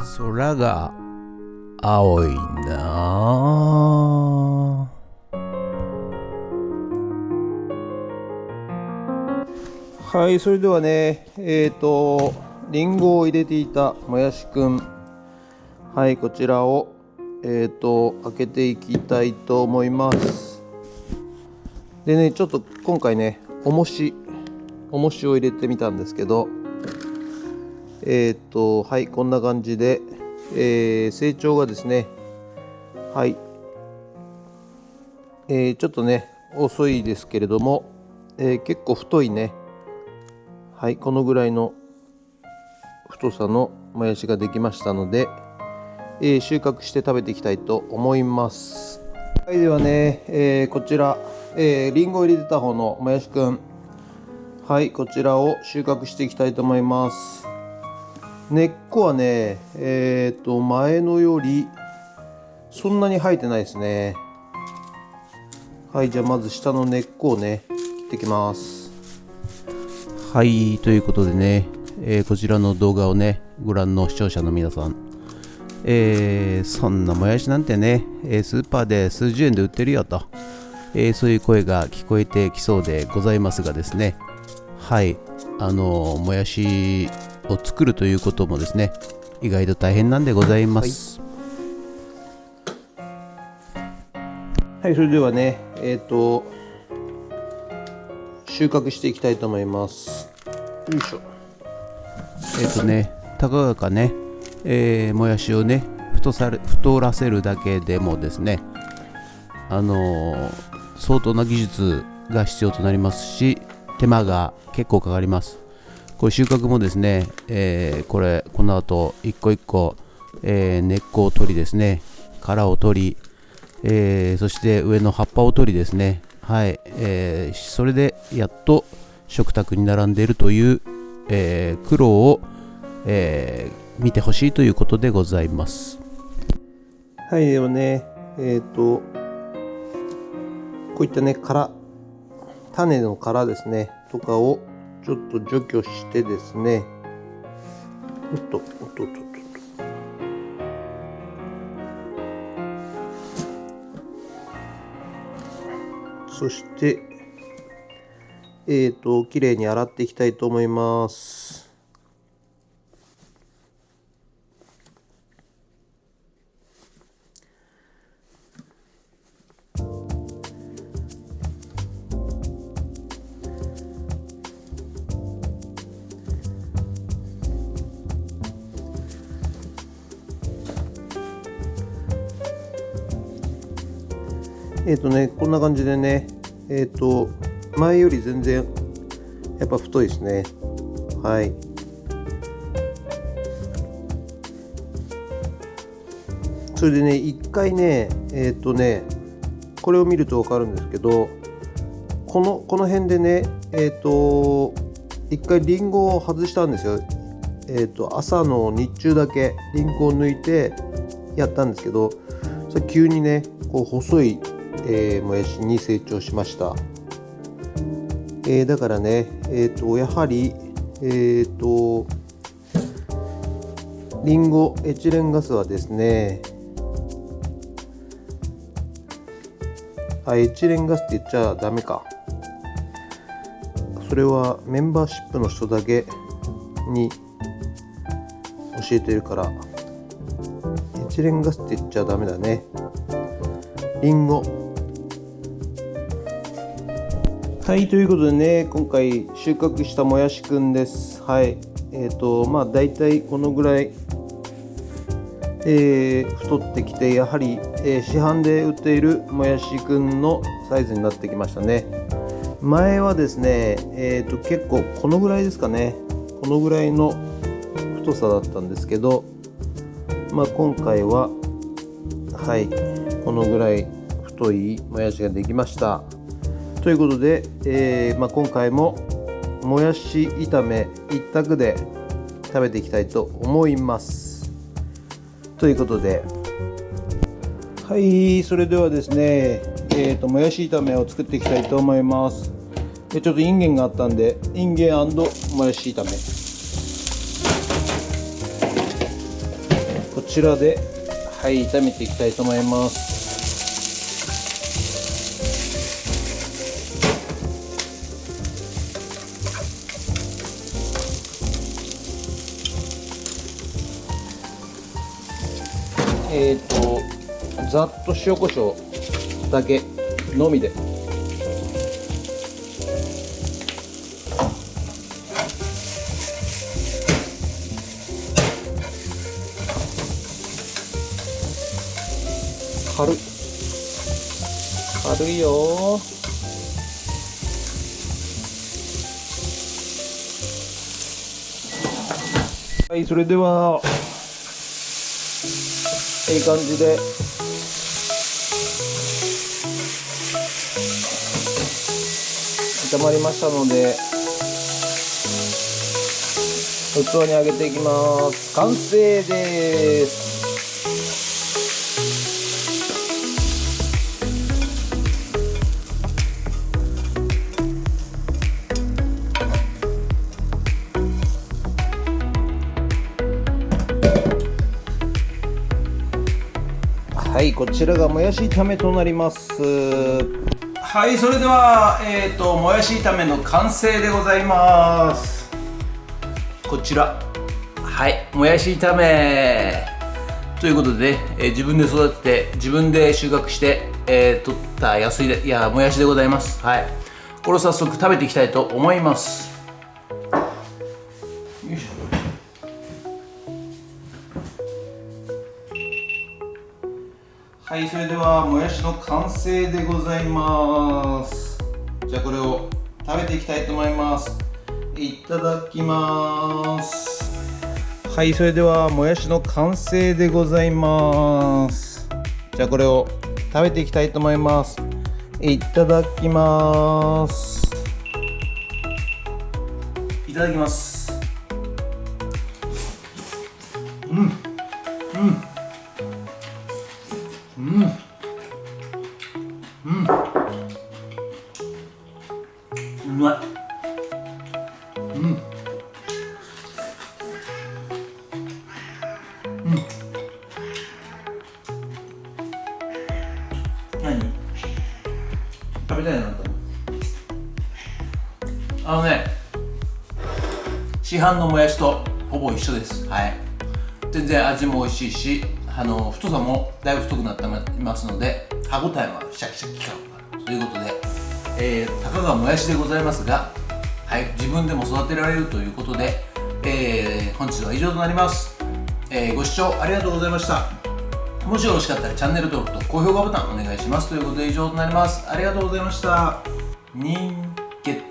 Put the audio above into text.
空が青いな。はい、それではね、リンゴを入れていたもやしくん、はい、こちらを開けていきたいと思います。でね、ちょっと今回ね、重しを入れてみたんですけど、はい、こんな感じで、成長がですね、はい、ちょっとね遅いですけれども、結構太いね、はい、このぐらいの太さのもやしができましたので、収穫して食べていきたいと思います。はい、ではね、こちら、リンゴを入れてた方のもやしくん、はい、こちらを収穫していきたいと思います。根っこはね、前のよりそんなに生えてないですね。はい、じゃあまず下の根っこをね切っていきます。はい、ということでね、こちらの動画をねご覧の視聴者の皆さん、そんなもやしなんてね、スーパーで数十円で売ってるよと、そういう声が聞こえてきそうでございますがですね、はい、もやしを作るということもですね、意外と大変なんでございます。はい、それではね、収穫していきたいと思います。よいしょ。たかがかね、もやしをね太らせるだけでもですね、相当な技術が必要となりますし、手間が結構かかります。これ収穫もですね、この後一個一個、根っこを取りですね、殻を取り、そして上の葉っぱを取りですね、はい、それでやっと食卓に並んでいるという、苦労を、見てほしいということでございます。はい、ではね、こういったね種の殻ですねとかをちょっと除去してですね、そしてきれいに洗っていきたいと思います。こんな感じでね、前より全然やっぱ太いですね。はい。それでね、一回ね、これを見ると分かるんですけど、この辺でね、一回リンゴを外したんですよ。朝の日中だけリンゴを抜いてやったんですけど、それ急にね、こう細いもやしに成長しました。だからね、やはり、リンゴエチレンガスはですね、エチレンガスって言っちゃダメか。それはメンバーシップの人だけに教えてるから、エチレンガスって言っちゃダメだね。リンゴ。はい、ということでね、今回収穫したもやしくんです。はい、だいたいこのぐらい、太ってきて、やはり、市販で売っているもやしくんのサイズになってきましたね。前はですね、結構このぐらいですかね、このぐらいの太さだったんですけど、今回ははい、このぐらい太いもやしができました。ということで、今回ももやし炒め一択で食べていきたいと思います。ということで、はい、それではですね、もやし炒めを作っていきたいと思います。ちょっとインゲンがあったんで、インゲン&もやし炒め。ちらで炒めていきたいと思います。ざっと塩コショウだけのみで。軽いよ。はい、それではいい感じで炒まりましたので、器にあげていきます。完成です。はい、こちらがもやし炒めとなります。はい、それでは、もやし炒めの完成でございます。こちら、はい、もやし炒めということで、自分で育てて自分で収穫して、取った安いもやしでございます。はい、これを早速食べていきたいと思います。よいしょ。はい、それではもやしの完成でございます。じゃあこれを食べていきたいと思います。いただきます。はい、それではもやしの完成でございます。じゃあこれを食べていきたいと思います。いただきます。いただきます。うまい。何食べたいなと。市販のもやしとほぼ一緒です。はい、全然味も美味しいし、太さもだいぶ太くなっていますので、歯ごたえもある、シャキシャキ感があるということで、たかがもやしでございますが、はい、自分でも育てられるということで、本日は以上となります。ご視聴ありがとうございました。もしよろしかったらチャンネル登録と高評価ボタンお願いします。ということで以上となります。ありがとうございました。人月